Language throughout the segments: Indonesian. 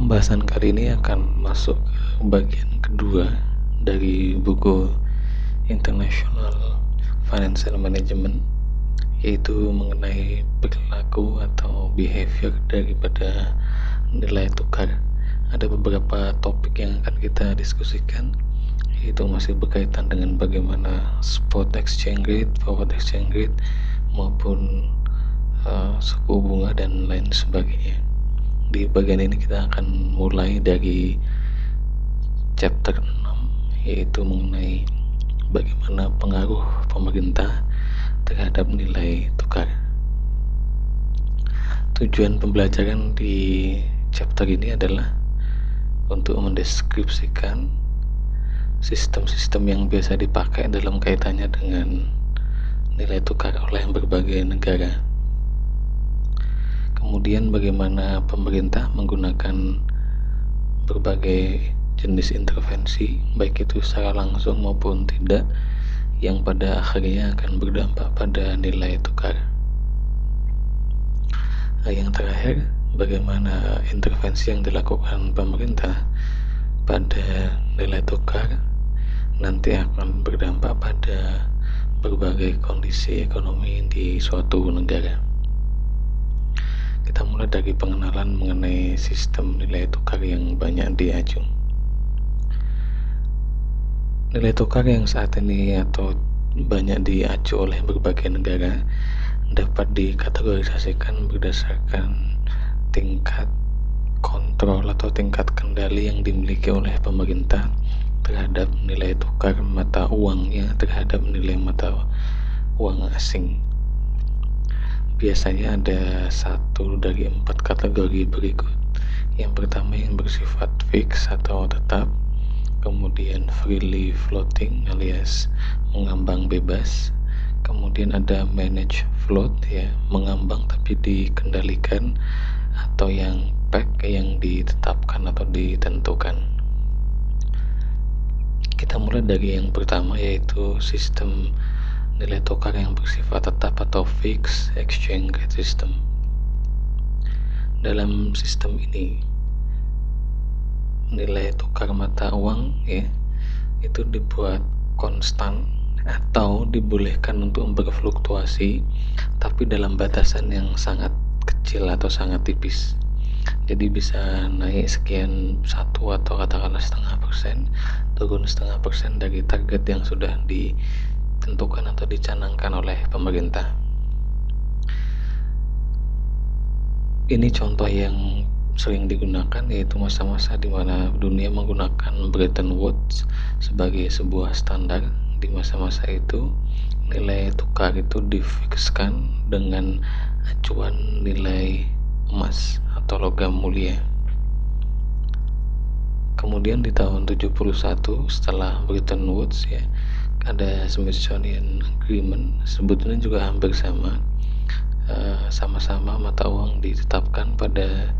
Pembahasan kali ini akan masuk ke bagian kedua dari buku International Financial Management, yaitu mengenai perilaku atau behavior daripada nilai tukar. Ada beberapa topik yang akan kita diskusikan, yaitu masih berkaitan dengan bagaimana spot exchange rate, forward exchange rate, maupun suku bunga dan lain sebagainya. Di bagian ini kita akan mulai dari chapter 6, yaitu mengenai bagaimana pengaruh pemerintah terhadap nilai tukar. Tujuan pembelajaran di chapter ini adalah untuk mendeskripsikan sistem-sistem yang biasa dipakai dalam kaitannya dengan nilai tukar oleh berbagai negara. Kemudian bagaimana pemerintah menggunakan berbagai jenis intervensi, baik itu secara langsung maupun tidak, yang pada akhirnya akan berdampak pada nilai tukar. Yang terakhir, bagaimana intervensi yang dilakukan pemerintah pada nilai tukar nanti akan berdampak pada berbagai kondisi ekonomi di suatu negara. Kita mulai dari pengenalan mengenai sistem nilai tukar yang banyak diacu. Nilai tukar yang saat ini atau banyak diacu oleh berbagai negara dapat dikategorisasikan berdasarkan tingkat kontrol atau tingkat kendali yang dimiliki oleh pemerintah terhadap nilai tukar mata uangnya terhadap nilai mata uang asing. Biasanya ada 1 dari 4 kategori berikut. Yang pertama yang bersifat fix atau tetap, kemudian freely floating alias mengambang bebas, kemudian ada manage float, ya, mengambang tapi dikendalikan, atau yang peg yang ditetapkan atau ditentukan. Kita mulai dari yang pertama, yaitu sistem nilai tukar yang bersifat tetap atau fixed exchange rate system. Dalam sistem ini, nilai tukar mata uang, ya, itu dibuat konstan atau dibolehkan untuk berfluktuasi, tapi dalam batasan yang sangat kecil atau sangat tipis. Jadi bisa naik sekian 1 atau katakanlah 0,5%, turun 0,5% dari target yang sudah ditentukan atau dicanangkan oleh pemerintah. Ini contoh yang sering digunakan, yaitu masa-masa di mana dunia menggunakan Bretton Woods sebagai sebuah standar. Di masa-masa itu nilai tukar itu difikskan dengan acuan nilai emas atau logam mulia. Kemudian di tahun 71 setelah Bretton Woods, ya, ada Smithsonian Agreement, sebetulnya juga hampir sama-sama mata uang ditetapkan pada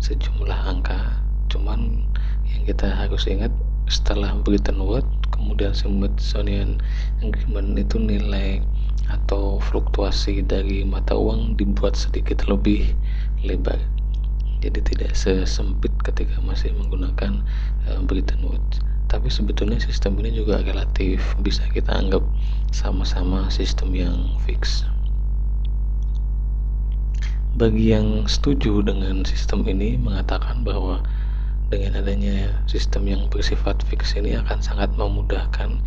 sejumlah angka. Cuman yang kita harus ingat, setelah Bretton Woods kemudian Smithsonian Agreement itu nilai atau fluktuasi dari mata uang dibuat sedikit lebih lebar, jadi tidak sesempit ketika masih menggunakan Bretton Woods. Tapi sebetulnya sistem ini juga relatif bisa kita anggap sama-sama sistem yang fix. Bagi yang setuju dengan sistem ini mengatakan bahwa dengan adanya sistem yang bersifat fix ini akan sangat memudahkan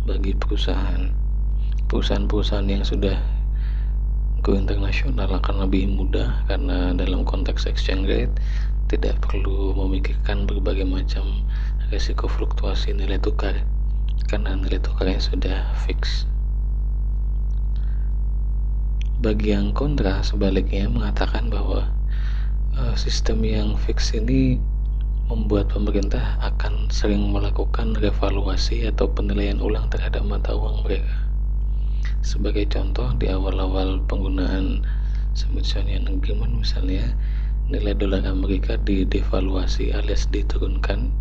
bagi perusahaan-perusahaan yang sudah go internasional akan lebih mudah, karena dalam konteks exchange rate tidak perlu memikirkan berbagai macam risiko fluktuasi nilai tukar karena nilai tukarnya sudah fix. Bagi yang kontra sebaliknya mengatakan bahwa sistem yang fix ini membuat pemerintah akan sering melakukan revaluasi atau penilaian ulang terhadap mata uang mereka. Sebagai contoh, di awal-awal penggunaan Smithsonian Agreement misalnya, nilai dolar Amerika didevaluasi alias diturunkan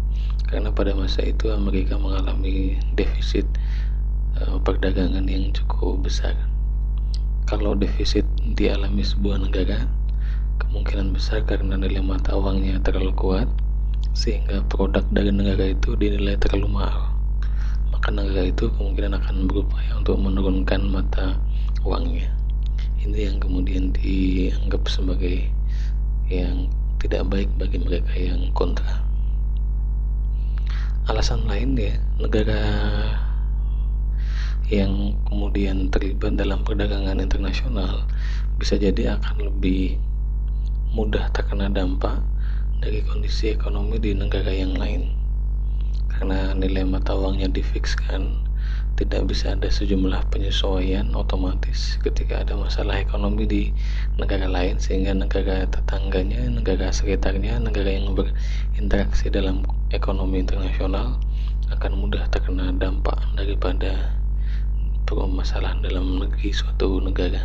karena pada masa itu Amerika mengalami defisit perdagangan yang cukup besar. Kalau defisit dialami sebuah negara, kemungkinan besar karena nilai mata uangnya terlalu kuat, sehingga produk dari negara itu dinilai terlalu mahal, maka negara itu kemungkinan akan berupaya untuk menurunkan mata uangnya. Ini yang kemudian dianggap sebagai yang tidak baik bagi mereka yang kontra. Alasan lain ya, negara yang kemudian terlibat dalam perdagangan internasional bisa jadi akan lebih mudah terkena dampak dari kondisi ekonomi di negara yang lain, karena nilai mata uangnya difikskan, tidak bisa ada sejumlah penyesuaian otomatis ketika ada masalah ekonomi di negara lain, sehingga negara tetangganya, negara sekitarnya, negara yang berinteraksi dalam ekonomi internasional akan mudah terkena dampak daripada permasalahan dalam negeri suatu negara.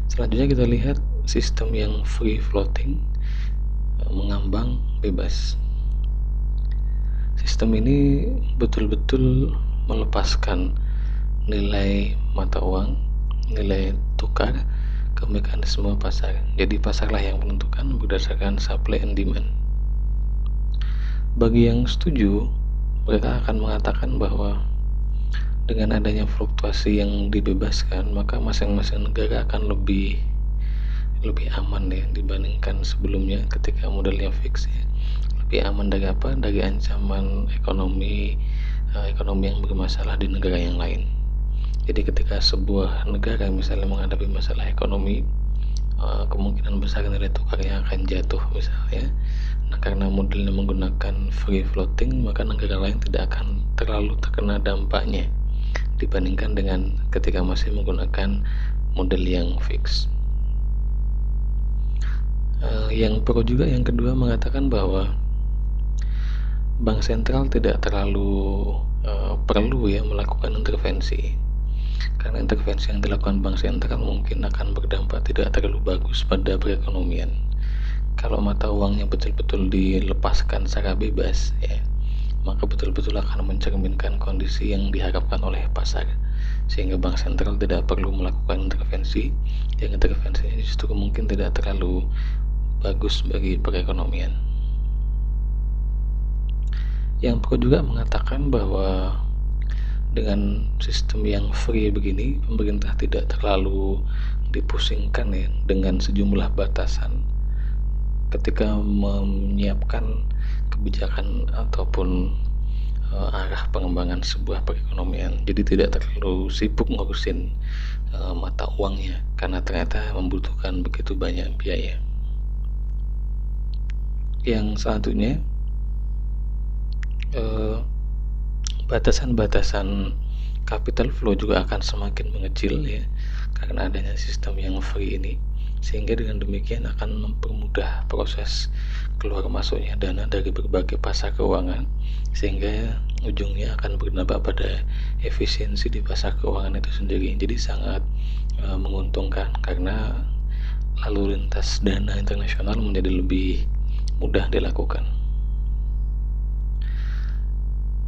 Selanjutnya kita lihat sistem yang free floating, mengambang bebas. Sistem ini betul-betul melepaskan nilai mata uang, nilai tukar ke mekanisme pasar. Jadi pasarlah yang menentukan berdasarkan supply and demand. Bagi yang setuju, mereka akan mengatakan bahwa dengan adanya fluktuasi yang dibebaskan, maka masing-masing negara akan lebih aman ya dibandingkan sebelumnya ketika modelnya fix ya. Lebih aman dari apa? Dari ancaman ekonomi yang bermasalah di negara yang lain. Jadi ketika sebuah negara misalnya menghadapi masalah ekonomi, kemungkinan besar nilai tukarnya akan jatuh misalnya. Nah, karena modelnya menggunakan free floating, maka negara lain tidak akan terlalu terkena dampaknya dibandingkan dengan ketika masih menggunakan model yang fix. Yang pro juga yang kedua mengatakan bahwa bank sentral tidak terlalu perlu ya melakukan intervensi, karena intervensi yang dilakukan bank sentral mungkin akan berdampak tidak terlalu bagus pada perekonomian. Kalau mata uangnya betul-betul dilepaskan secara bebas ya, maka betul-betul akan mencerminkan kondisi yang diharapkan oleh pasar, sehingga bank sentral tidak perlu melakukan intervensi, yang intervensinya justru mungkin tidak terlalu bagus bagi perekonomian. Yang pro juga mengatakan bahwa dengan sistem yang free begini, pemerintah tidak terlalu dipusingkan ya dengan sejumlah batasan ketika menyiapkan kebijakan ataupun arah pengembangan sebuah perekonomian. Jadi tidak terlalu sibuk ngurusin mata uangnya, karena ternyata membutuhkan begitu banyak biaya. Yang selanjutnya, batasan-batasan capital flow juga akan semakin mengecil ya, karena adanya sistem yang free ini, sehingga dengan demikian akan mempermudah proses keluar masuknya dana dari berbagai pasar keuangan, sehingga ujungnya akan berdampak pada efisiensi di pasar keuangan itu sendiri. Jadi sangat menguntungkan, karena lalu lintas dana internasional menjadi lebih mudah dilakukan.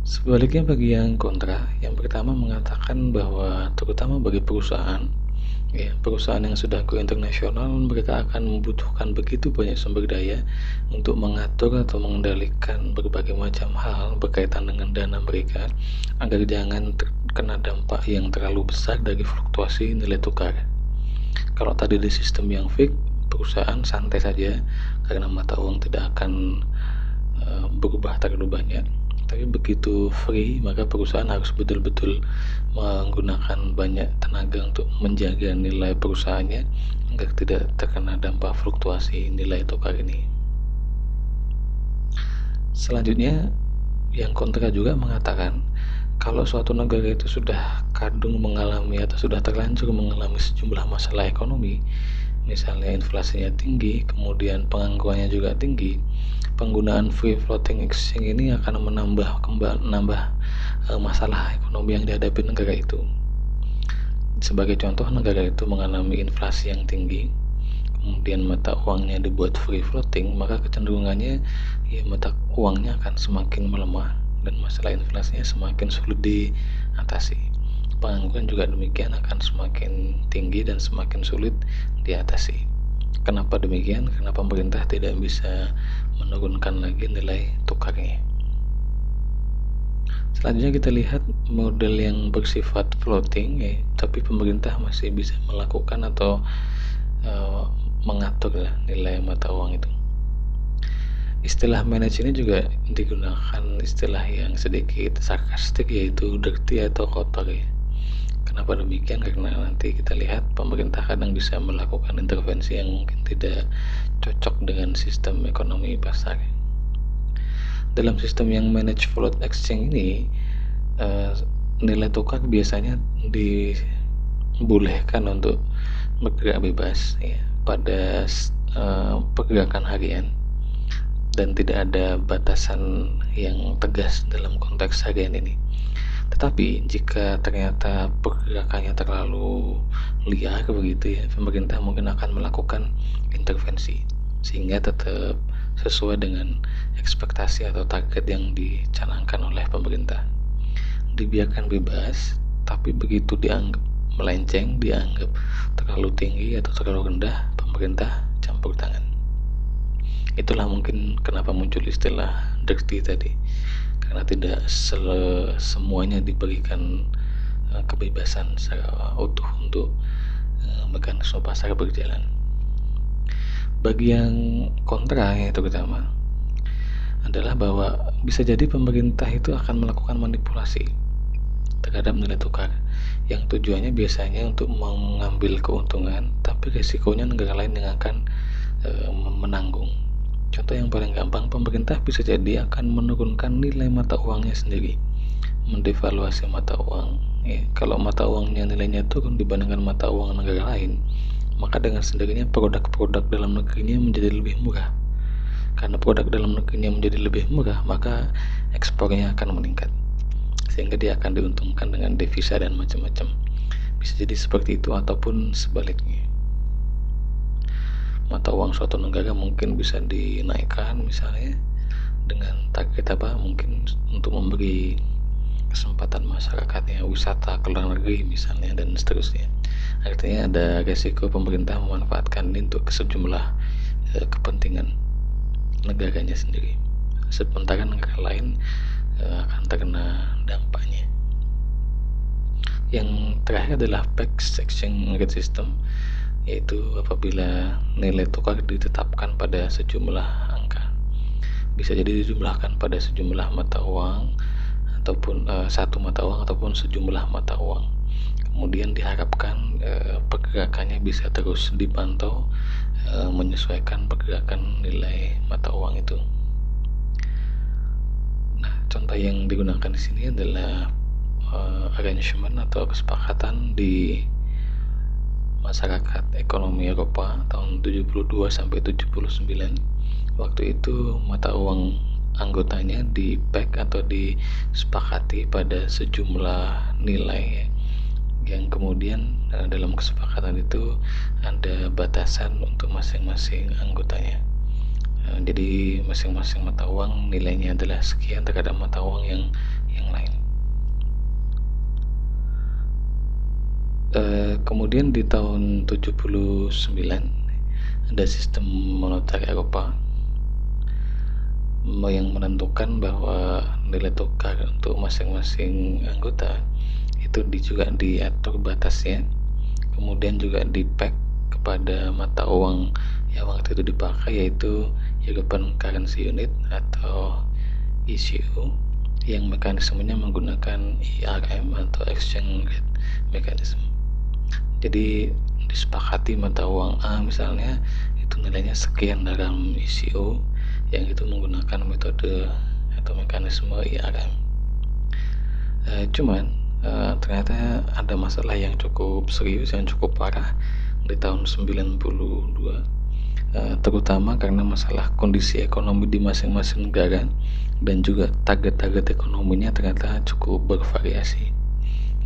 Sebaliknya bagi yang kontra, yang pertama mengatakan bahwa terutama bagi perusahaan yang sudah go internasional, mereka akan membutuhkan begitu banyak sumber daya untuk mengatur atau mengendalikan berbagai macam hal berkaitan dengan dana mereka, agar jangan terkena dampak yang terlalu besar dari fluktuasi nilai tukar. Kalau tadi di sistem yang fix, perusahaan santai saja karena mata uang tidak akan berubah terlalu banyak. Tapi begitu free, maka perusahaan harus betul-betul menggunakan banyak tenaga untuk menjaga nilai perusahaannya agar tidak terkena dampak fluktuasi nilai tukar ini. Selanjutnya, yang kontra juga mengatakan kalau suatu negara itu sudah kadung mengalami atau sudah terlanjur mengalami sejumlah masalah ekonomi, misalnya inflasinya tinggi, kemudian penganggurannya juga tinggi, penggunaan free floating exchange ini akan menambah masalah ekonomi yang dihadapi negara itu. Sebagai contoh, negara itu mengalami inflasi yang tinggi, kemudian mata uangnya dibuat free floating, maka kecenderungannya ya mata uangnya akan semakin melemah dan masalah inflasinya semakin sulit diatasi. Pengangguran juga demikian akan semakin tinggi dan semakin sulit diatasi. Kenapa demikian? Karena pemerintah tidak bisa menurunkan lagi nilai tukarnya. Selanjutnya kita lihat model yang bersifat floating, tapi pemerintah masih bisa melakukan atau mengatur nilai mata uang itu. Istilah manage ini juga digunakan istilah yang sedikit sarkastik, yaitu dirty atau kotor ya. Kenapa demikian? Karena nanti kita lihat pemerintah kadang bisa melakukan intervensi yang mungkin tidak cocok dengan sistem ekonomi pasar. Dalam sistem yang manage float exchange ini, nilai tukar biasanya dibolehkan untuk bergerak bebas ya pada pergerakan harian, dan tidak ada batasan yang tegas dalam konteks harian ini. Tetapi jika ternyata pergerakannya terlalu liar begitu ya, pemerintah mungkin akan melakukan intervensi sehingga tetap sesuai dengan ekspektasi atau target yang dicanangkan oleh pemerintah. Dibiarkan bebas, tapi begitu dianggap melenceng, dianggap terlalu tinggi atau terlalu rendah, pemerintah campur tangan. Itulah mungkin kenapa muncul istilah dirty tadi, karena tidak semuanya diberikan kebebasan secara utuh untuk mekanisme pasar berjalan. Bagi yang kontra ya terutama adalah bahwa bisa jadi pemerintah itu akan melakukan manipulasi terhadap nilai tukar yang tujuannya biasanya untuk mengambil keuntungan, tapi risikonya negara lain yang akan menanggung. Contoh yang paling gampang, pemerintah bisa jadi akan menurunkan nilai mata uangnya sendiri, mendevaluasi mata uang ya. Kalau mata uangnya nilainya turun dibandingkan mata uang negara lain, maka dengan sendirinya produk-produk dalam negerinya menjadi lebih murah. Karena produk dalam negerinya menjadi lebih murah, maka ekspornya akan meningkat, sehingga dia akan diuntungkan dengan devisa dan macam-macam. Bisa jadi seperti itu ataupun sebaliknya. Mata uang suatu negara mungkin bisa dinaikkan misalnya dengan target mungkin untuk memberi kesempatan masyarakatnya wisata ke luar negeri misalnya, dan seterusnya. Artinya ada resiko pemerintah memanfaatkan ini untuk sejumlah kepentingan negaranya sendiri, sementara negara lain akan terkena dampaknya. Yang terakhir adalah pegged exchange rate system, yaitu apabila nilai tukar ditetapkan pada sejumlah angka. Bisa jadi dijumlahkan pada sejumlah mata uang ataupun satu mata uang ataupun sejumlah mata uang. Kemudian diharapkan pergerakannya bisa terus dipantau menyesuaikan pergerakan nilai mata uang itu. Nah, contoh yang digunakan di sini adalah arrangement atau kesepakatan di masyarakat ekonomi Eropa tahun 72 sampai 79. Waktu itu mata uang anggotanya di-peg atau disepakati pada sejumlah nilai yang kemudian dalam kesepakatan itu ada batasan untuk masing-masing anggotanya. Jadi masing-masing mata uang nilainya adalah sekian terhadap mata uang yang lain. Kemudian di tahun 79 ada sistem moneter Eropa yang menentukan bahwa nilai tukar untuk masing-masing anggota itu juga diatur batasnya, kemudian juga di-peg kepada mata uang yang waktu itu dipakai, yaitu European Currency Unit atau ECU, yang mekanismenya menggunakan ERM atau Exchange Rate Mechanism. Jadi disepakati mata uang A misalnya itu nilainya sekian dalam ECO, yang itu menggunakan metode atau mekanisme ERM. Cuman ternyata ada masalah yang cukup serius, yang cukup parah di tahun 92, terutama karena masalah kondisi ekonomi di masing-masing negara dan juga target-target ekonominya ternyata cukup bervariasi.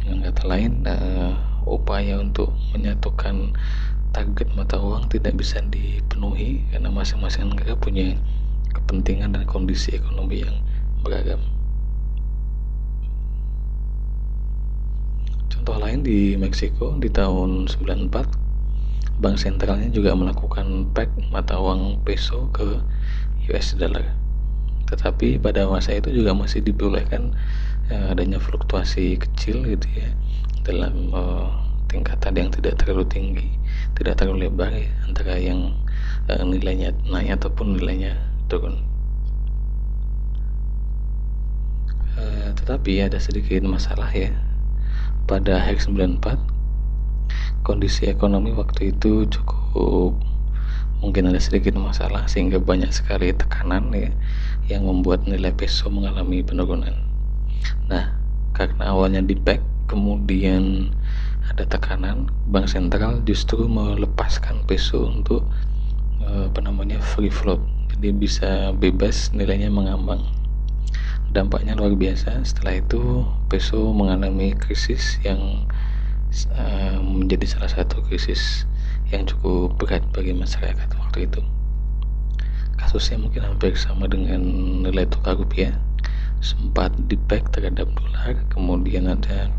Dengan kata lain, upaya untuk menyatukan target mata uang tidak bisa dipenuhi karena masing-masing negara punya kepentingan dan kondisi ekonomi yang beragam. Contoh lain di Meksiko di tahun 94, bank sentralnya juga melakukan peg mata uang peso ke US dollar. Tetapi pada masa itu juga masih dibolehkan adanya fluktuasi kecil gitu ya, dalam tingkatan yang tidak terlalu tinggi, tidak terlalu lebar ya, antara yang nilainya naik ataupun nilainya turun. Tetapi ada sedikit masalah ya. Pada akhir 94, kondisi ekonomi waktu itu cukup mungkin ada sedikit masalah, sehingga banyak sekali tekanan ya yang membuat nilai peso mengalami penurunan. Nah, karena awalnya di-peg, kemudian ada tekanan, bank sentral justru melepaskan peso untuk free float, jadi bisa bebas nilainya mengambang. Dampaknya luar biasa. Setelah itu peso mengalami krisis yang menjadi salah satu krisis yang cukup berat bagi masyarakat waktu itu. Kasusnya mungkin hampir sama dengan nilai tukar rupiah, sempat di-peg terhadap dolar, kemudian ada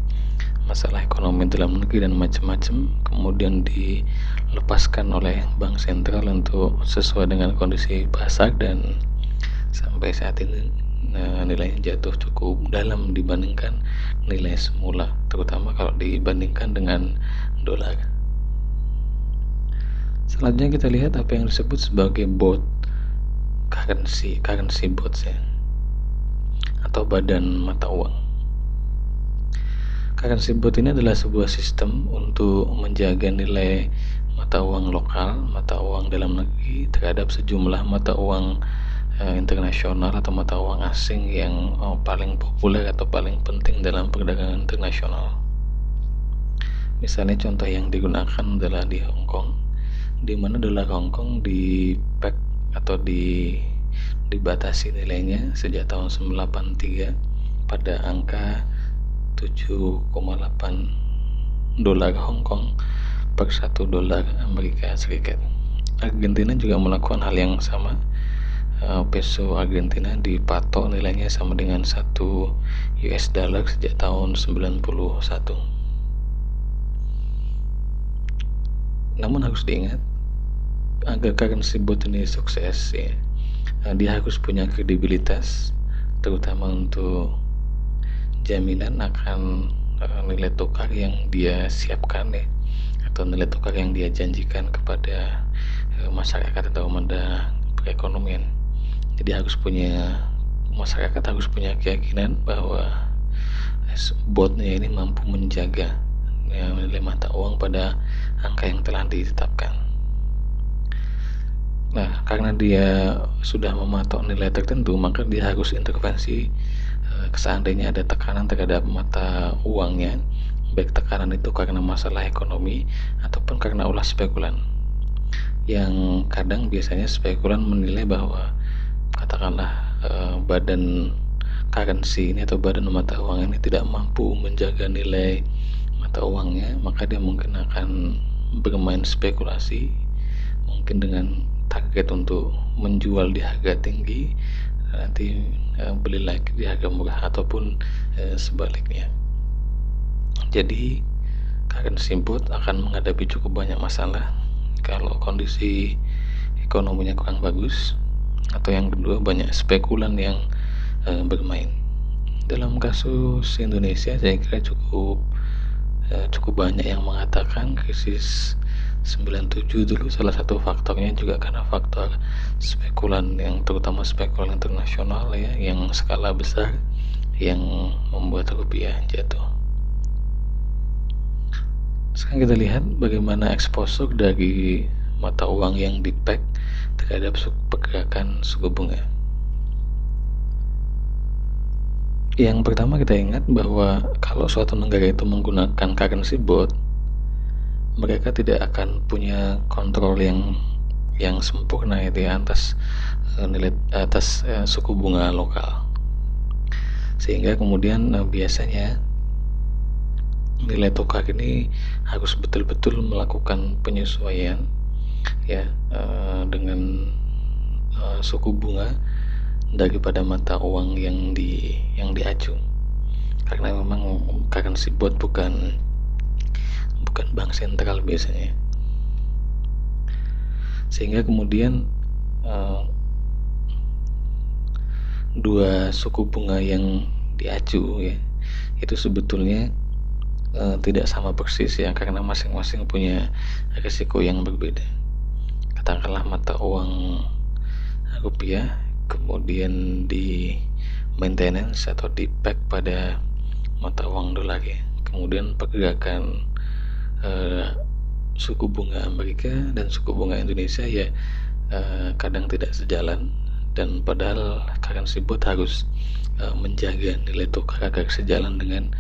masalah ekonomi dalam negeri dan macam-macam, kemudian dilepaskan oleh bank sentral untuk sesuai dengan kondisi pasar, dan sampai saat ini nilainya jatuh cukup dalam dibandingkan nilai semula, terutama kalau dibandingkan dengan dolar. Selanjutnya kita lihat apa yang disebut sebagai BOT, currency bonds ya, atau badan mata uang. Currency bond ini adalah sebuah sistem untuk menjaga nilai mata uang lokal, mata uang dalam negeri terhadap sejumlah mata uang internasional atau mata uang asing yang paling populer atau paling penting dalam perdagangan internasional. Misalnya contoh yang digunakan adalah di Hong Kong, di mana dolar Hong Kong di-peg atau dibatasi nilainya sejak tahun 1983 pada angka 7,8 dolar Hong Kong per 1 dolar Amerika Serikat. Argentina juga melakukan hal yang sama. Peso Argentina dipatok nilainya sama dengan 1 US dollar sejak tahun 91. Namun harus diingat, agar currency bond ini sukses ya, dia harus punya kredibilitas, terutama untuk jaminan akan nilai tukar yang dia siapkan ya, atau nilai tukar yang dia janjikan kepada masyarakat atau pada perekonomian. Jadi masyarakat harus punya keyakinan bahwa bondnya ini mampu menjaga nilai mata uang pada angka yang telah ditetapkan. Nah, karena dia sudah mematok nilai tertentu, maka dia harus intervensi seandainya ada tekanan terhadap mata uangnya, baik tekanan itu karena masalah ekonomi ataupun karena ulah spekulan. Yang kadang biasanya spekulan menilai bahwa katakanlah badan currency ini atau badan mata uang ini tidak mampu menjaga nilai mata uangnya, maka dia mungkin akan bermain spekulasi, mungkin dengan target untuk menjual di harga tinggi, nanti beli lagi di harga murah, ataupun sebaliknya. Jadi currency bond akan menghadapi cukup banyak masalah kalau kondisi ekonominya kurang bagus, atau yang kedua banyak spekulan yang bermain. Dalam kasus Indonesia saya kira cukup banyak yang mengatakan krisis 97 dulu salah satu faktornya juga karena faktor spekulan, yang terutama spekulan internasional ya, yang skala besar yang membuat rupiah jatuh. Sekarang kita lihat bagaimana exposure dari mata uang yang di-peg terhadap pergerakan suku bunga. Yang pertama kita ingat bahwa kalau suatu negara itu menggunakan currency bond, mereka tidak akan punya kontrol yang sempurna itu ya atas suku bunga lokal, sehingga kemudian biasanya nilai tukar ini harus betul-betul melakukan penyesuaian ya dengan suku bunga daripada mata uang yang diacu, karena memang currency bond bukan bank sentral biasanya. sehingga kemudian dua suku bunga yang diacu ya itu sebetulnya tidak sama persis ya, karena masing-masing punya risiko yang berbeda. Katakanlah mata uang rupiah kemudian di maintenance atau di peg pada mata uang dolar ya, kemudian pergerakan suku bunga Amerika dan suku bunga Indonesia ya kadang tidak sejalan, dan padahal currency board harus menjaga nilai tukar agar sejalan dengan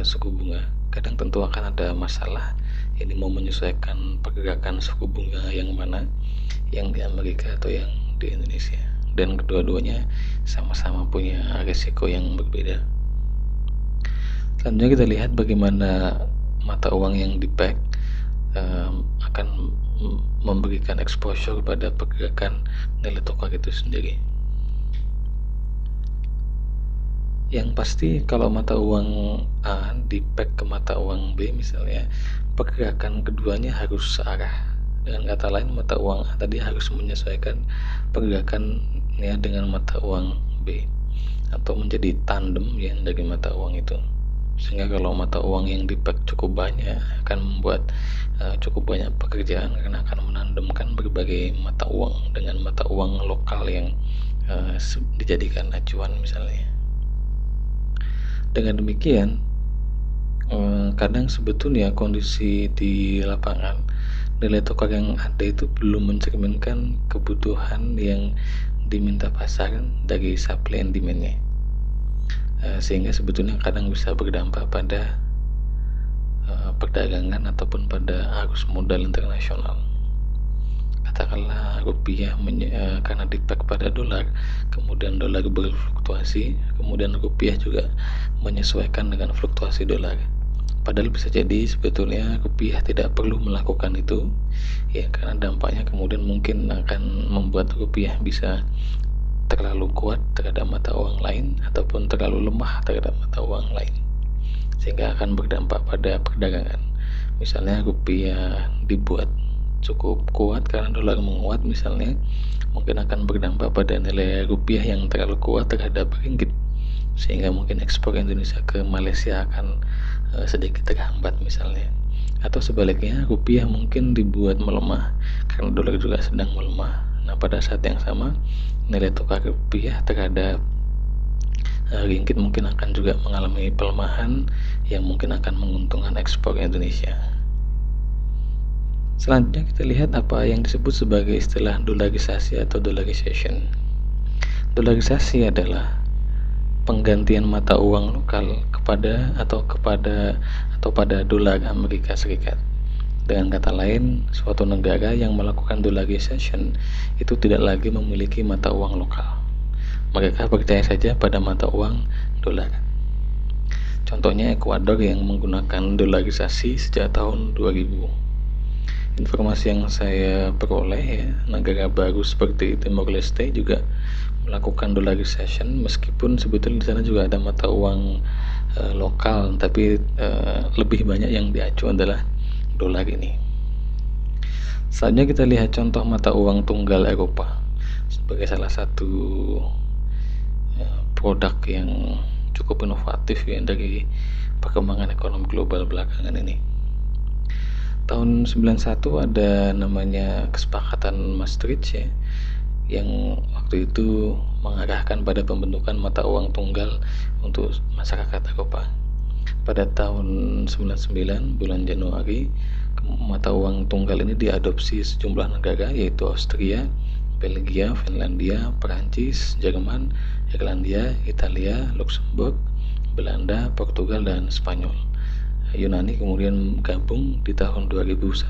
suku bunga. Kadang tentu akan ada masalah, ini mau menyesuaikan pergerakan suku bunga yang mana, yang di Amerika atau yang di Indonesia, dan kedua-duanya sama-sama punya risiko yang berbeda. Selanjutnya kita lihat bagaimana mata uang yang di peg akan memberikan exposure pada pergerakan nilai tukar itu sendiri. Yang pasti kalau mata uang A di peg ke mata uang B misalnya, pergerakan keduanya harus searah. Dengan kata lain, mata uang A tadi harus menyesuaikan pergerakannya dengan mata uang B atau menjadi tandem ya dari mata uang itu. Sehingga kalau mata uang yang di peg cukup banyak akan membuat cukup banyak pekerjaan, karena akan menandemkan berbagai mata uang dengan mata uang lokal yang dijadikan acuan misalnya. Dengan demikian kadang sebetulnya kondisi di lapangan nilai tukar yang ada itu belum mencerminkan kebutuhan yang diminta pasar dari supply and demand-nya, sehingga sebetulnya kadang bisa berdampak pada perdagangan ataupun pada arus modal internasional. Katakanlah rupiah karena dipeg pada dolar, kemudian dolar berfluktuasi, kemudian rupiah juga menyesuaikan dengan fluktuasi dolar. Padahal bisa jadi sebetulnya rupiah tidak perlu melakukan itu ya, karena dampaknya kemudian mungkin akan membuat rupiah bisa terlalu kuat terhadap mata uang lain ataupun terlalu lemah terhadap mata uang lain, sehingga akan berdampak pada perdagangan. Misalnya rupiah dibuat cukup kuat karena dolar menguat misalnya, mungkin akan berdampak pada nilai rupiah yang terlalu kuat terhadap ringgit, sehingga mungkin ekspor Indonesia ke Malaysia akan sedikit terhambat misalnya. Atau sebaliknya, rupiah mungkin dibuat melemah karena dolar juga sedang melemah. Nah, pada saat yang sama nilai tukar rupiah terhadap ringgit mungkin akan juga mengalami pelemahan yang mungkin akan menguntungkan ekspor Indonesia. Selanjutnya kita lihat apa yang disebut sebagai istilah dolarisasi atau dollarization. Dolarisasi adalah penggantian mata uang lokal pada dolar Amerika Serikat. Dengan kata lain, suatu negara yang melakukan dollarization itu tidak lagi memiliki mata uang lokal. Mereka percaya saja pada mata uang dolar. Contohnya Ekuador yang menggunakan dolarisasi sejak tahun 2000. Informasi yang saya peroleh ya, negara baru seperti Timor Leste juga melakukan dollarization, meskipun sebetulnya di sana juga ada mata uang lokal, tapi lebih banyak yang diacu adalah dolar ini. Selanjutnya kita lihat contoh mata uang tunggal Eropa sebagai salah satu produk yang cukup inovatif ya dari perkembangan ekonomi global belakangan ini. Tahun 91 ada namanya kesepakatan Maastricht ya, yang waktu itu mengarahkan pada pembentukan mata uang tunggal untuk masyarakat Eropa. Pada tahun 99 bulan Januari, mata uang tunggal ini diadopsi sejumlah negara yaitu Austria, Belgia, Finlandia, Perancis, Jerman, Irlandia, Italia, Luxembourg, Belanda, Portugal, dan Spanyol. Yunani kemudian gabung di tahun 2001.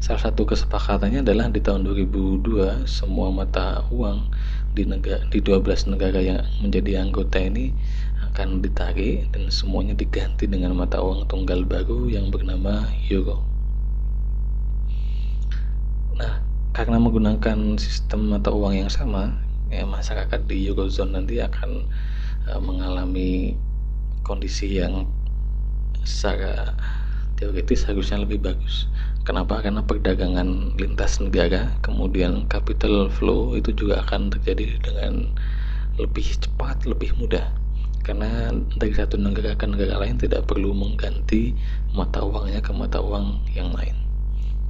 Salah satu kesepakatannya adalah di tahun 2002 semua mata uang di 12 negara yang menjadi anggota ini akan ditarik dan semuanya diganti dengan mata uang tunggal baru yang bernama euro. Nah, karena menggunakan sistem mata uang yang sama, ya, masyarakat di Eurozone nanti akan mengalami kondisi yang secara teoritis harusnya lebih bagus, Kenapa? Karena perdagangan lintas negara, kemudian capital flow itu juga akan terjadi dengan lebih cepat, lebih mudah. Karena dari satu negara ke negara lain tidak perlu mengganti mata uangnya ke mata uang yang lain.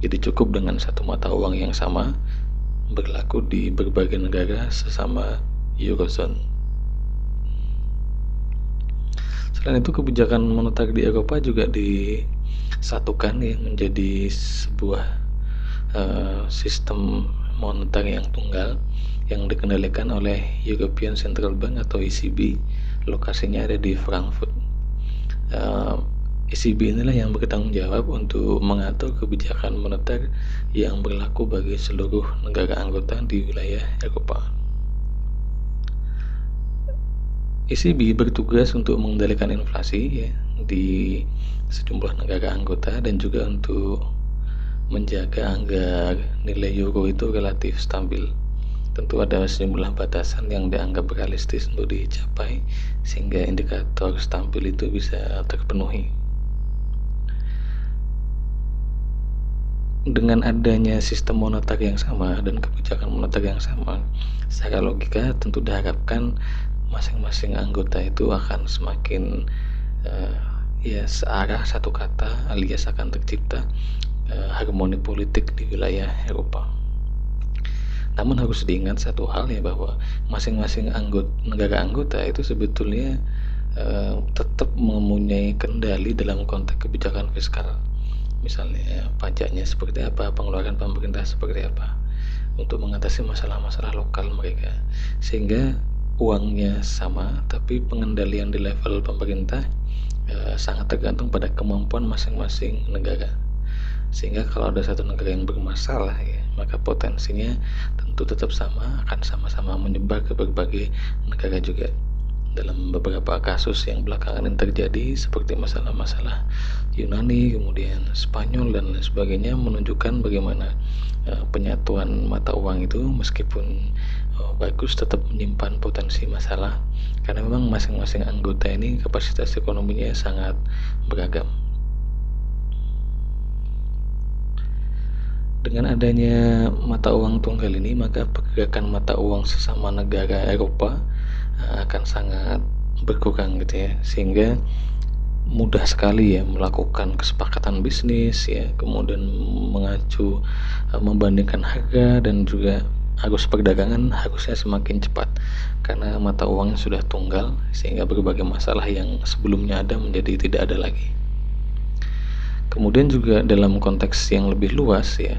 Jadi cukup dengan satu mata uang yang sama berlaku di berbagai negara sesama Eurozone. Selain itu, kebijakan moneter di Eropa juga disatukan ya menjadi sebuah sistem moneter yang tunggal yang dikendalikan oleh European Central Bank atau ECB. Lokasinya ada di Frankfurt. ECB inilah yang bertanggung jawab untuk mengatur kebijakan moneter yang berlaku bagi seluruh negara anggota di wilayah Eropa. ECB bertugas untuk mengendalikan inflasi ya, di sejumlah negara anggota dan juga untuk menjaga agar nilai euro itu relatif stabil. Tentu ada sejumlah batasan yang dianggap realistis untuk dicapai sehingga indikator stabil itu bisa terpenuhi. Dengan adanya sistem moneter yang sama dan kebijakan moneter yang sama, secara logika tentu diharapkan masing-masing anggota itu akan semakin searah satu kata, alias akan tercipta harmoni politik di wilayah Eropa. Namun harus diingat satu hal ya, bahwa masing-masing negara anggota itu sebetulnya tetap mempunyai kendali dalam konteks kebijakan fiskal. Misalnya pajaknya seperti apa, pengeluaran pemerintah seperti apa, untuk mengatasi masalah-masalah lokal mereka. Sehingga uangnya sama, tapi pengendalian di level pemerintah sangat tergantung pada kemampuan masing-masing negara. Sehingga kalau ada satu negara yang bermasalah ya, maka potensinya tentu tetap sama, akan sama-sama menyebar ke berbagai negara juga. Dalam beberapa kasus yang belakangan ini terjadi seperti masalah-masalah Yunani, kemudian Spanyol dan lain sebagainya, menunjukkan bagaimana penyatuan mata uang itu meskipun bagus tetap menyimpan potensi masalah, karena memang masing-masing anggota ini kapasitas ekonominya sangat beragam. Dengan adanya mata uang tunggal ini, maka pergerakan mata uang sesama negara Eropa akan sangat berkurang gitu ya, sehingga mudah sekali ya melakukan kesepakatan bisnis ya, kemudian mengacu membandingkan harga, dan juga arus perdagangan harusnya semakin cepat karena mata uangnya sudah tunggal, sehingga berbagai masalah yang sebelumnya ada menjadi tidak ada lagi. Kemudian juga dalam konteks yang lebih luas ya,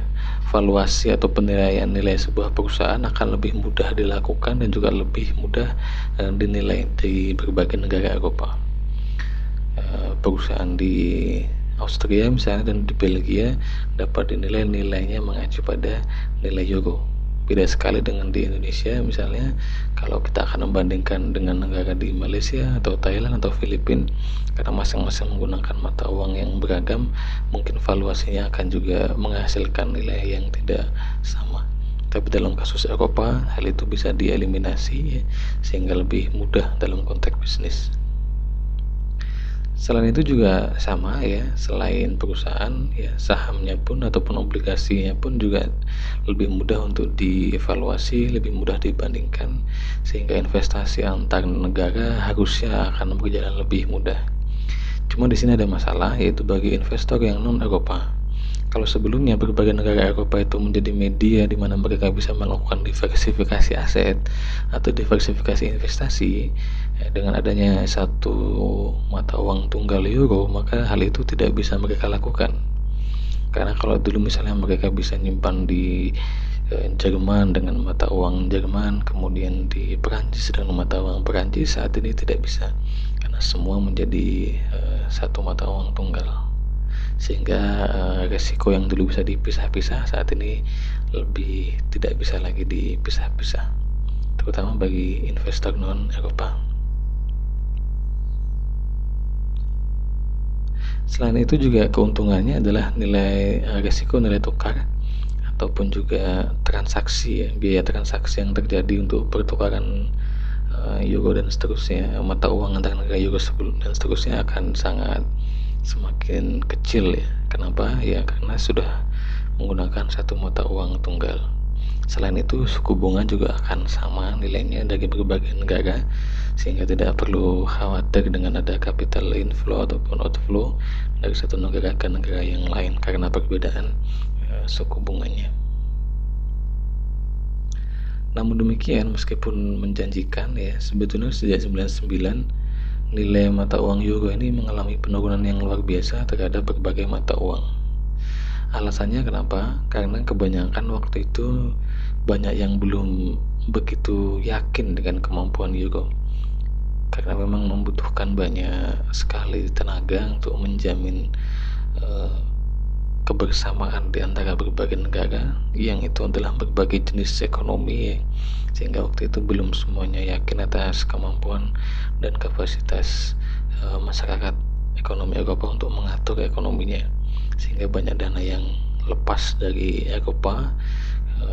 valuasi atau penilaian nilai sebuah perusahaan akan lebih mudah dilakukan dan juga lebih mudah dinilai di berbagai negara Eropa. Perusahaan di Austria misalnya dan di Belgia dapat dinilai nilainya mengacu pada nilai euro. Beda sekali dengan di Indonesia misalnya, kalau kita akan membandingkan dengan negara di Malaysia atau Thailand atau Filipina, karena masing-masing menggunakan mata uang yang beragam, mungkin valuasinya akan juga menghasilkan nilai yang tidak sama. Tapi dalam kasus Eropa, hal itu bisa dieliminasi ya, sehingga lebih mudah dalam konteks bisnis. Selain itu juga sama ya, selain perusahaan ya, sahamnya pun ataupun obligasinya pun juga lebih mudah untuk dievaluasi, lebih mudah dibandingkan, sehingga investasi antar negara harusnya akan berjalan lebih mudah. Cuma di sini ada masalah, yaitu bagi investor yang non Eropa. Kalau sebelumnya berbagai negara Eropa itu menjadi media di mana mereka bisa melakukan diversifikasi aset atau diversifikasi investasi, dengan adanya satu mata uang tunggal euro, maka hal itu tidak bisa mereka lakukan. Karena kalau dulu misalnya mereka bisa nyimpan di Jerman dengan mata uang Jerman, kemudian di Perancis dengan mata uang Perancis, saat ini tidak bisa, karena semua menjadi satu mata uang tunggal. Sehingga resiko yang dulu bisa dipisah-pisah saat ini lebih tidak bisa lagi dipisah-pisah, terutama bagi investor non Eropa. Selain itu juga keuntungannya adalah nilai resiko nilai tukar ataupun juga transaksi ya, biaya transaksi yang terjadi untuk pertukaran euro dan seterusnya, mata uang antar negara euro dan seterusnya akan sangat semakin kecil ya, Kenapa? Ya karena sudah menggunakan satu mata uang tunggal. Selain itu, suku bunga juga akan sama nilainya dari berbagai negara, sehingga tidak perlu khawatir dengan ada capital inflow ataupun outflow dari satu negara ke negara yang lain karena perbedaan suku bunganya. Namun demikian, meskipun menjanjikan ya, sebetulnya sejak 99 nilai mata uang euro ini mengalami penurunan yang luar biasa terhadap berbagai mata uang. Alasannya kenapa? Karena kebanyakan waktu itu banyak yang belum begitu yakin dengan kemampuan euro. Karena memang membutuhkan banyak sekali tenaga untuk menjamin kebersamaan di antara berbagai negara, yang itu adalah berbagai jenis ekonomi ya. Sehingga waktu itu belum semuanya yakin atas kemampuan dan kapasitas masyarakat ekonomi Eropa untuk mengatur ekonominya, sehingga banyak dana yang lepas dari Eropa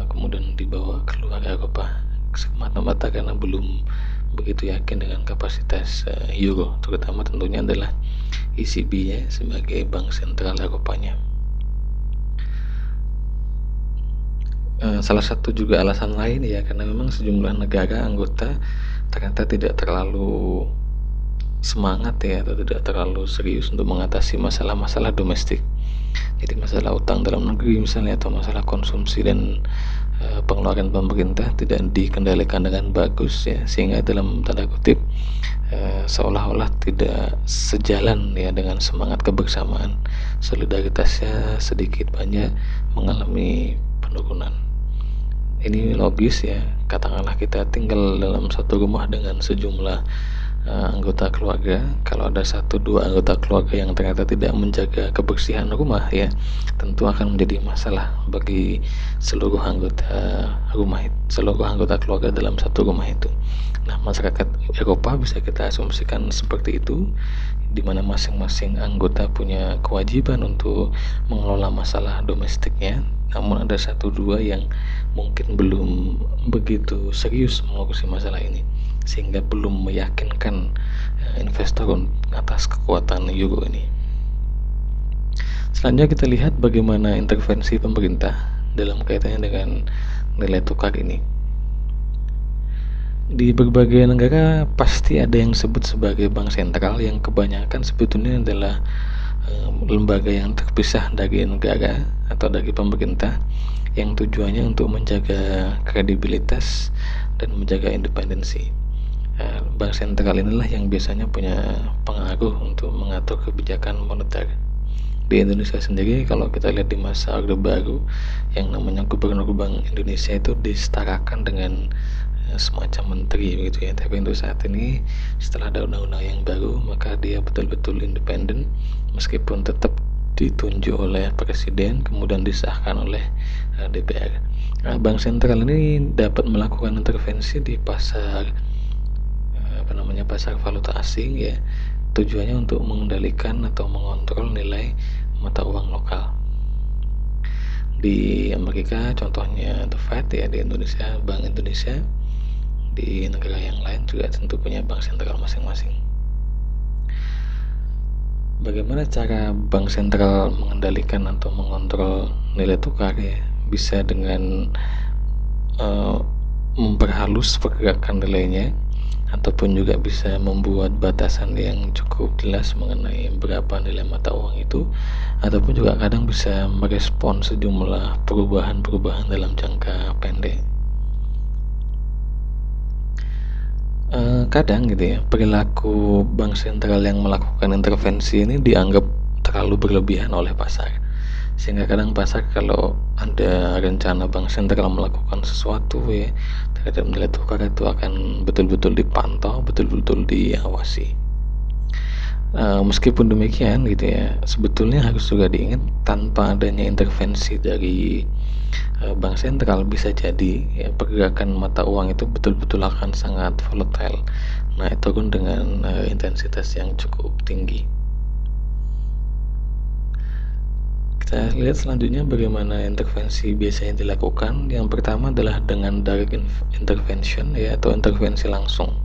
kemudian dibawa keluar Eropa semata-mata karena belum begitu yakin dengan kapasitas euro, terutama tentunya adalah ECB ya, sebagai bank sentral Eropanya. Salah satu juga alasan lain ya, karena memang sejumlah negara anggota ternyata tidak terlalu semangat ya, atau tidak terlalu serius untuk mengatasi masalah-masalah domestik. Jadi masalah utang dalam negeri misalnya, atau masalah konsumsi dan pengeluaran pemerintah tidak dikendalikan dengan bagus ya, sehingga dalam tanda kutip seolah-olah tidak sejalan ya dengan semangat kebersamaan, solidaritasnya sedikit banyak mengalami penurunan. Ini logis ya, katakanlah kita tinggal dalam satu rumah dengan sejumlah anggota keluarga. Kalau ada 1-2 anggota keluarga yang ternyata tidak menjaga kebersihan rumah ya, tentu akan menjadi masalah bagi seluruh anggota keluarga dalam satu rumah itu. Nah, masyarakat Eropa bisa kita asumsikan seperti itu, di mana masing-masing anggota punya kewajiban untuk mengelola masalah domestiknya. Namun ada 1-2 yang mungkin belum begitu serius mengurusi masalah ini, sehingga belum meyakinkan investor atas kekuatan euro ini. Selanjutnya kita lihat bagaimana intervensi pemerintah dalam kaitannya dengan nilai tukar ini. Di berbagai negara pasti ada yang disebut sebagai bank sentral, yang kebanyakan sebetulnya adalah lembaga yang terpisah dari negara atau dari pemerintah, yang tujuannya untuk menjaga kredibilitas dan menjaga independensi. Bank sentral inilah yang biasanya punya pengaruh untuk mengatur kebijakan moneter. Di Indonesia sendiri, kalau kita lihat di masa Orde Baru, yang namanya Gubernur Bank Indonesia itu disetarakan dengan semacam menteri begitu ya. Tapi untuk saat ini, setelah ada undang-undang yang baru, maka dia betul-betul independen, meskipun tetap ditunjuk oleh presiden kemudian disahkan oleh DPR. Bank sentral ini dapat melakukan intervensi di pasar pasar valuta asing ya, tujuannya untuk mengendalikan atau mengontrol nilai mata uang lokal. Di Amerika contohnya The Fed ya, di Indonesia Bank Indonesia, di negara yang lain juga tentu punya bank sentral masing-masing. Bagaimana cara bank sentral mengendalikan atau mengontrol nilai tukar ya? Bisa dengan memperhalus pergerakan nilainya, ataupun juga bisa membuat batasan yang cukup jelas mengenai berapa nilai mata uang itu, ataupun juga kadang bisa merespon sejumlah perubahan-perubahan dalam jangka pendek. Kadang gitu ya, perilaku bank sentral yang melakukan intervensi ini dianggap terlalu berlebihan oleh pasar, sehingga kadang pasar kalau ada rencana bank sentral melakukan sesuatu ya terhadap nilai tukar, itu akan betul-betul dipantau, betul-betul diawasi. Meskipun demikian gitu ya, sebetulnya harus juga diingat, tanpa adanya intervensi dari bank sentral bisa jadi ya, pergerakan mata uang itu betul-betul akan sangat volatile, naik turun dengan intensitas yang cukup tinggi. Kita lihat selanjutnya bagaimana intervensi biasanya dilakukan. Yang pertama adalah dengan direct intervention ya, atau intervensi langsung.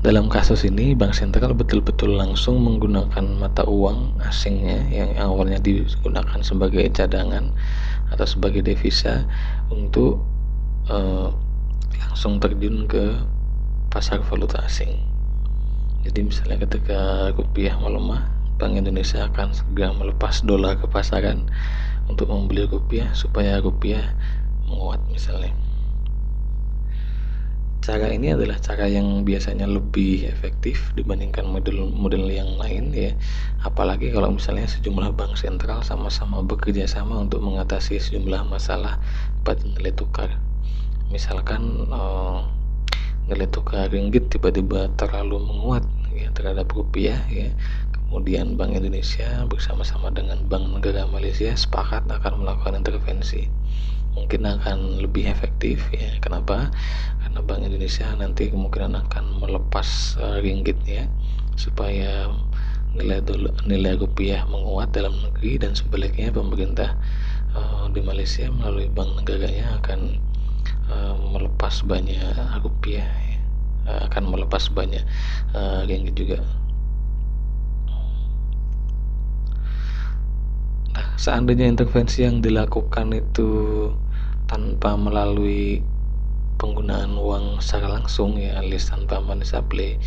Dalam kasus ini, bank sentral betul-betul langsung menggunakan mata uang asingnya yang awalnya digunakan sebagai cadangan atau sebagai devisa untuk langsung terjun ke pasar valuta asing. Jadi misalnya ketika rupiah melemah, Bank Indonesia akan segera melepas dolar ke pasaran untuk membeli rupiah supaya rupiah menguat misalnya. Cara ini adalah cara yang biasanya lebih efektif dibandingkan model yang lain ya. Apalagi kalau misalnya sejumlah bank sentral sama-sama bekerja sama untuk mengatasi sejumlah masalah pada nilai tukar. Misalkan nilai tukar ringgit tiba-tiba terlalu menguat ya terhadap rupiah ya. Kemudian Bank Indonesia bersama-sama dengan Bank Negara Malaysia sepakat akan melakukan intervensi. Mungkin akan lebih efektif ya. Kenapa? Karena Bank Indonesia nanti kemungkinan akan melepas ringgit ya supaya nilai rupiah menguat dalam negeri, dan sebaliknya pemerintah di Malaysia melalui bank negaranya akan melepas banyak rupiah ya. Akan melepas banyak ringgit juga. Nah, seandainya intervensi yang dilakukan itu tanpa melalui penggunaan uang secara langsung ya, alias tanpa money supply,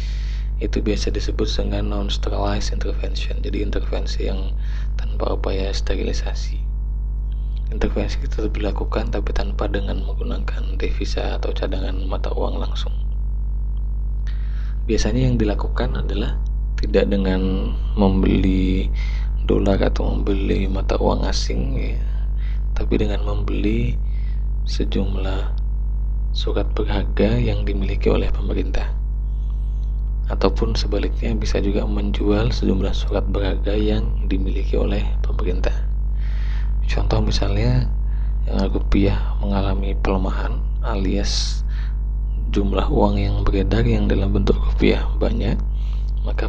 itu biasa disebut dengan non-sterilized intervention. Jadi intervensi yang tanpa upaya sterilisasi. Intervensi itu tetap dilakukan tapi tanpa dengan menggunakan devisa atau cadangan mata uang langsung. Biasanya yang dilakukan adalah tidak dengan membeli dolar atau membeli mata uang asing ya, tapi dengan membeli sejumlah surat berharga yang dimiliki oleh pemerintah, ataupun sebaliknya bisa juga menjual sejumlah surat berharga yang dimiliki oleh pemerintah. Contoh misalnya rupiah mengalami pelemahan alias jumlah uang yang beredar yang dalam bentuk rupiah banyak, maka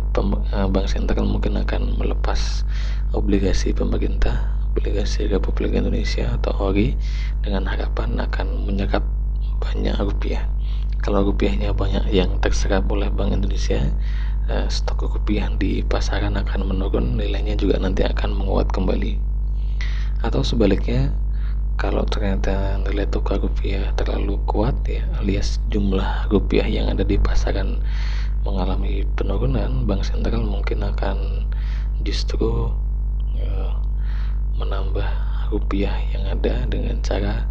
bank sentral mungkin akan melepas obligasi pemerintah, obligasi Republik Indonesia atau ORI, dengan harapan akan menyerap banyak rupiah. Kalau rupiahnya banyak yang terserap oleh Bank Indonesia, stok rupiah di pasaran akan menurun, nilainya juga nanti akan menguat kembali. Atau sebaliknya, kalau ternyata nilai tukar rupiah terlalu kuat ya, alias jumlah rupiah yang ada di pasaran mengalami penurunan, bank sentral mungkin akan justru menambah rupiah yang ada dengan cara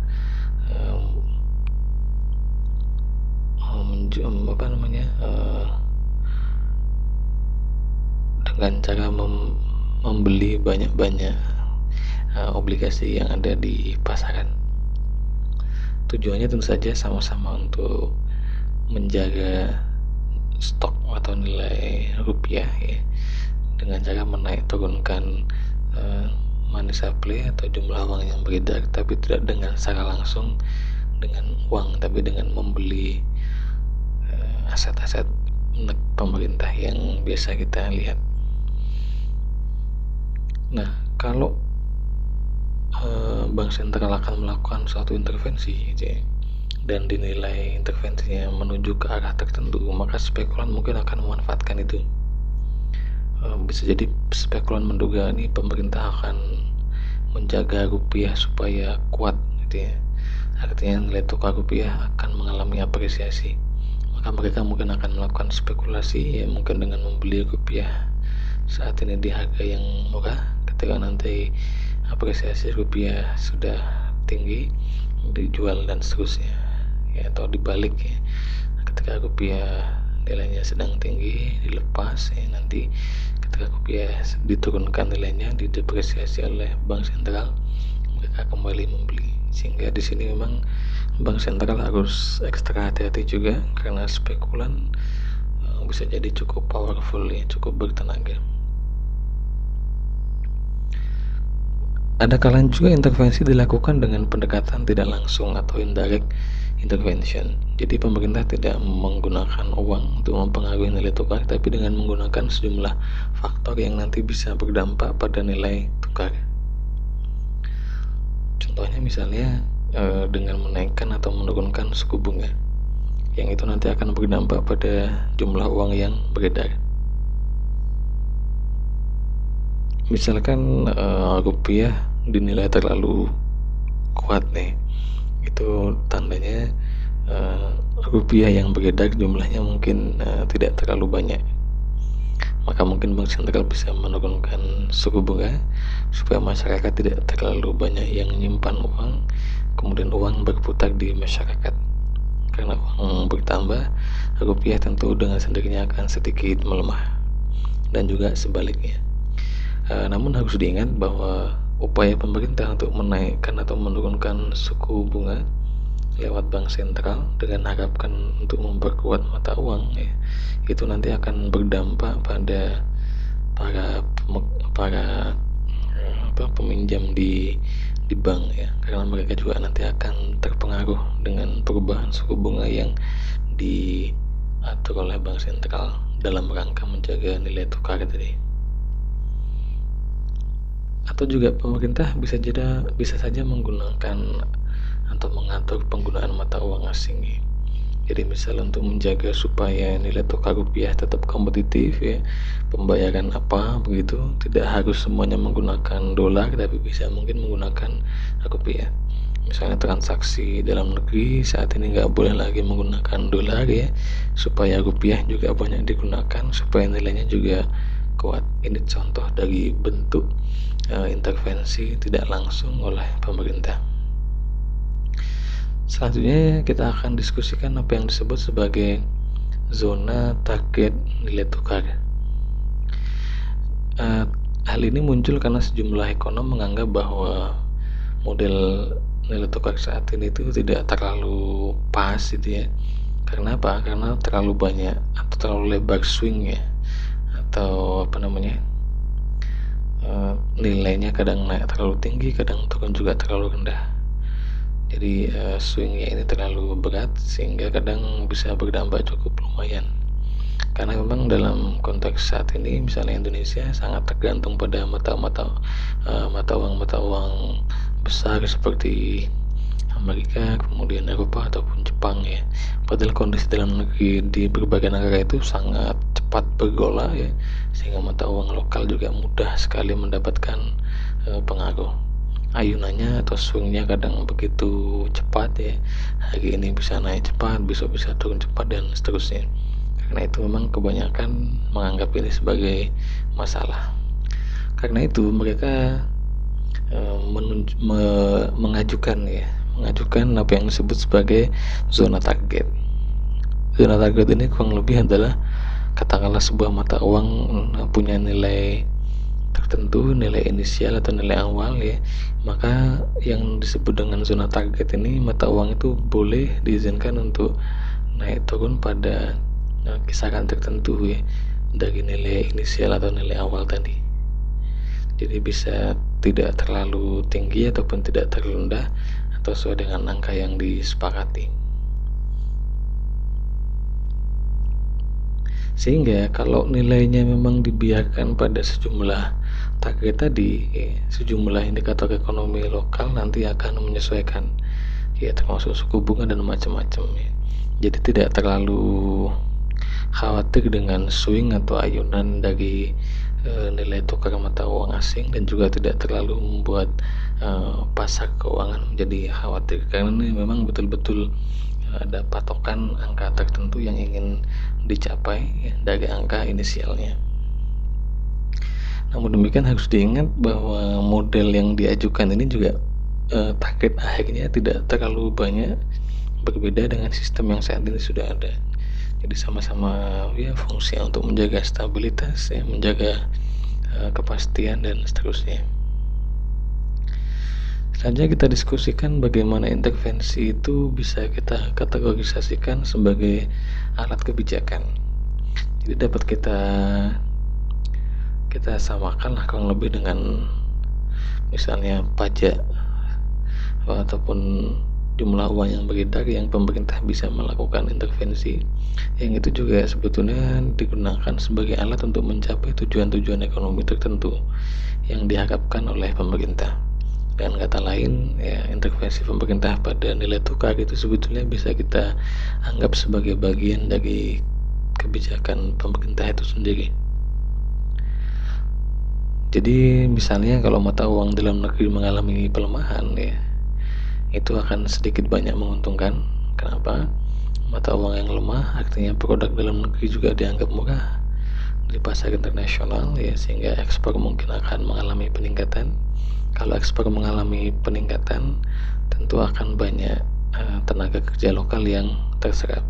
dengan cara membeli banyak-banyak obligasi yang ada di pasaran. Tujuannya tentu saja sama-sama untuk menjaga stok atau nilai rupiah ya, dengan cara menaik turunkan money supply atau jumlah uang yang beredar, tapi tidak dengan secara langsung dengan uang, tapi dengan membeli aset-aset pemerintah yang biasa kita lihat. Nah, kalau bank sentral akan melakukan suatu intervensi gitu ya, dan dinilai intervensinya menuju ke arah tertentu, maka spekulan mungkin akan memanfaatkan itu. Bisa jadi spekulan menduga ini pemerintah akan menjaga rupiah supaya kuat gitu ya, artinya nilai tukar rupiah akan mengalami apresiasi, maka mereka mungkin akan melakukan spekulasi ya, mungkin dengan membeli rupiah saat ini di harga yang murah, ketika nanti apresiasi rupiah sudah tinggi dijual dan seterusnya ya, atau dibalik ya, ketika rupiah nilainya sedang tinggi dilepas ya, nanti ketika rupiah diturunkan nilainya, didepresiasi oleh bank sentral, mereka kembali membeli. Sehingga di sini memang bank sentral harus ekstra hati-hati juga, karena spekulan bisa jadi cukup powerful ya, cukup bertenaga. Ada kalanya juga intervensi dilakukan dengan pendekatan tidak langsung atau indirect intervention. Jadi pemerintah tidak menggunakan uang untuk mempengaruhi nilai tukar, tapi dengan menggunakan sejumlah faktor yang nanti bisa berdampak pada nilai tukar. Contohnya misalnya dengan menaikkan atau menurunkan suku bunga. yang itu nanti akan berdampak pada jumlah uang yang beredar. Misalkan rupiah dinilai terlalu kuat nih, itu tandanya rupiah yang beredar jumlahnya mungkin tidak terlalu banyak. Maka mungkin Bank Sentral bisa menurunkan suku bunga supaya masyarakat tidak terlalu banyak yang menyimpan uang, kemudian uang berputar di masyarakat. Karena uang bertambah, rupiah tentu dengan sendirinya akan sedikit melemah, dan juga sebaliknya. Namun harus diingat bahwa upaya pemerintah untuk menaikkan atau menurunkan suku bunga lewat bank sentral dengan harapkan untuk memperkuat mata uang itu nanti akan berdampak pada para peminjam di bank karena mereka juga nanti akan terpengaruh dengan perubahan suku bunga yang diatur oleh bank sentral dalam rangka menjaga nilai tukar tadi. Atau juga pemerintah bisa saja menggunakan atau mengatur penggunaan mata uang asing. Jadi misal untuk menjaga supaya nilai tukar rupiah tetap kompetitif pembayaran apa begitu tidak harus semuanya menggunakan dolar, tapi bisa mungkin menggunakan rupiah. Misalnya transaksi dalam negeri saat ini nggak boleh lagi menggunakan dolar supaya rupiah juga banyak digunakan supaya nilainya juga kuat. Ini contoh dari bentuk intervensi tidak langsung oleh pemerintah. Selanjutnya kita akan diskusikan apa yang disebut sebagai zona target nilai tukar. Hal ini muncul karena sejumlah ekonom menganggap bahwa model nilai tukar saat ini itu tidak terlalu pas Karena apa? Karena terlalu banyak atau terlalu lebar swing atau nilainya kadang naik terlalu tinggi, kadang turun juga terlalu rendah. Jadi swingnya ini terlalu berat sehingga kadang bisa berdampak cukup lumayan. Karena memang dalam konteks saat ini misalnya Indonesia sangat tergantung pada mata uang besar seperti Amerika, kemudian Eropa ataupun Jepang Padahal kondisi dalam negeri di berbagai negara itu sangat cepat bergolak sehingga mata uang lokal juga mudah sekali mendapatkan pengaruh. Ayunannya atau swingnya kadang begitu cepat hari ini bisa naik cepat, besok bisa turun cepat dan seterusnya. Karena itu memang kebanyakan menganggap ini sebagai masalah. Karena itu mereka mengajukan apa yang disebut sebagai zona target. Zona target ini kurang lebih adalah katakanlah sebuah mata uang punya nilai tertentu, nilai inisial atau nilai awal maka yang disebut dengan zona target ini mata uang itu boleh diizinkan untuk naik turun pada kisaran tertentu dari nilai inisial atau nilai awal tadi. Jadi bisa tidak terlalu tinggi ataupun tidak terlalu rendah atau sesuai dengan angka yang disepakati. Sehingga kalau nilainya memang dibiarkan pada sejumlah target tadi, sejumlah indikator ekonomi lokal nanti akan menyesuaikan, termasuk suku bunga dan macam-macam. Jadi tidak terlalu khawatir dengan swing atau ayunan dari nilai tukar mata uang asing, dan juga tidak terlalu membuat pasar keuangan menjadi khawatir, karena ini memang betul-betul ada patokan angka tertentu yang ingin dicapai dari angka inisialnya. Namun demikian harus diingat bahwa model yang diajukan ini juga target akhirnya tidak terlalu banyak berbeda dengan sistem yang saat ini sudah ada. Jadi sama-sama fungsi untuk menjaga stabilitas, menjaga kepastian dan seterusnya. Selanjutnya kita diskusikan bagaimana intervensi itu bisa kita kategorisasikan sebagai alat kebijakan. Jadi dapat kita samakan kurang lebih dengan misalnya pajak ataupun jumlah uang yang beredar yang pemerintah bisa melakukan intervensi, yang itu juga sebetulnya digunakan sebagai alat untuk mencapai tujuan-tujuan ekonomi tertentu yang diharapkan oleh pemerintah. Dengan kata lain, ya, intervensi pemerintah pada nilai tukar itu sebetulnya bisa kita anggap sebagai bagian dari kebijakan pemerintah itu sendiri. Jadi misalnya kalau mata uang dalam negeri mengalami pelemahan, ya, itu akan sedikit banyak menguntungkan. Kenapa? Mata uang yang lemah artinya produk dalam negeri juga dianggap murah di pasar internasional, ya, sehingga ekspor mungkin akan mengalami peningkatan. Kalau ekspor mengalami peningkatan, tentu akan banyak tenaga kerja lokal yang terserap.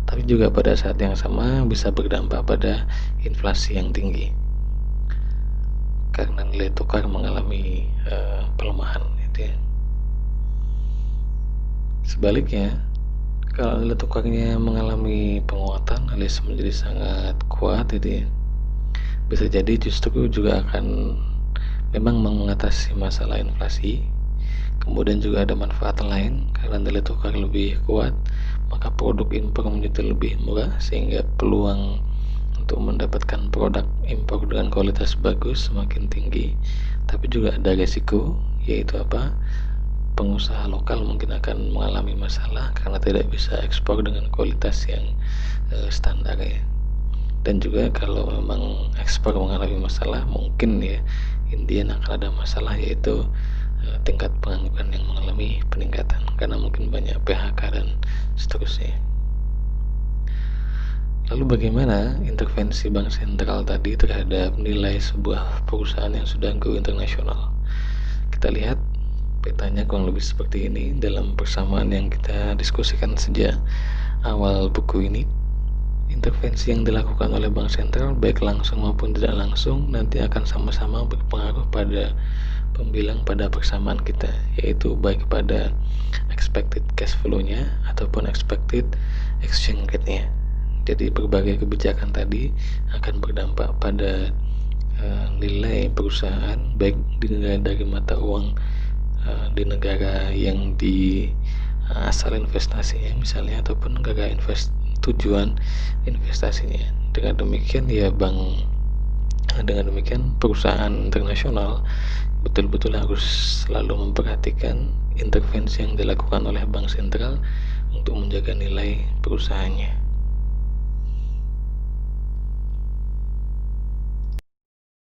Tapi juga pada saat yang sama bisa berdampak pada inflasi yang tinggi karena nilai tukar mengalami pelemahan, gitu ya. Sebaliknya, kalau nilai tukarnya mengalami penguatan alias menjadi sangat kuat, gitu ya, bisa jadi justru juga akan memang mengatasi masalah inflasi. Kemudian juga ada manfaat lain, karena nilai tukar lebih kuat, maka produk impor menjadi lebih murah sehingga peluang untuk mendapatkan produk impor dengan kualitas bagus semakin tinggi. Tapi juga ada resiko, yaitu apa? Pengusaha lokal mungkin akan mengalami masalah karena tidak bisa ekspor dengan kualitas yang standar, ya. Dan juga kalau memang ekspor mengalami masalah, mungkin, ya, Indian akan ada masalah, yaitu tingkat pengangguran yang mengalami peningkatan karena mungkin banyak PHK dan seterusnya. Lalu bagaimana intervensi bank sentral tadi terhadap nilai sebuah perusahaan yang sudah go internasional? Kita lihat petanya kurang lebih seperti ini dalam persamaan yang kita diskusikan sejak awal buku ini. Intervensi yang dilakukan oleh bank sentral baik langsung maupun tidak langsung nanti akan sama-sama berpengaruh pada pembilang pada persamaan kita, yaitu baik pada expected cash flow-nya ataupun expected exchange rate-nya. Jadi berbagai kebijakan tadi akan berdampak pada nilai perusahaan baik di negara dari mata uang di negara yang di asal investasinya misalnya ataupun negara tujuan investasinya. Dengan demikian, ya, dengan demikian perusahaan internasional betul-betul harus selalu memperhatikan intervensi yang dilakukan oleh bank sentral untuk menjaga nilai perusahaannya.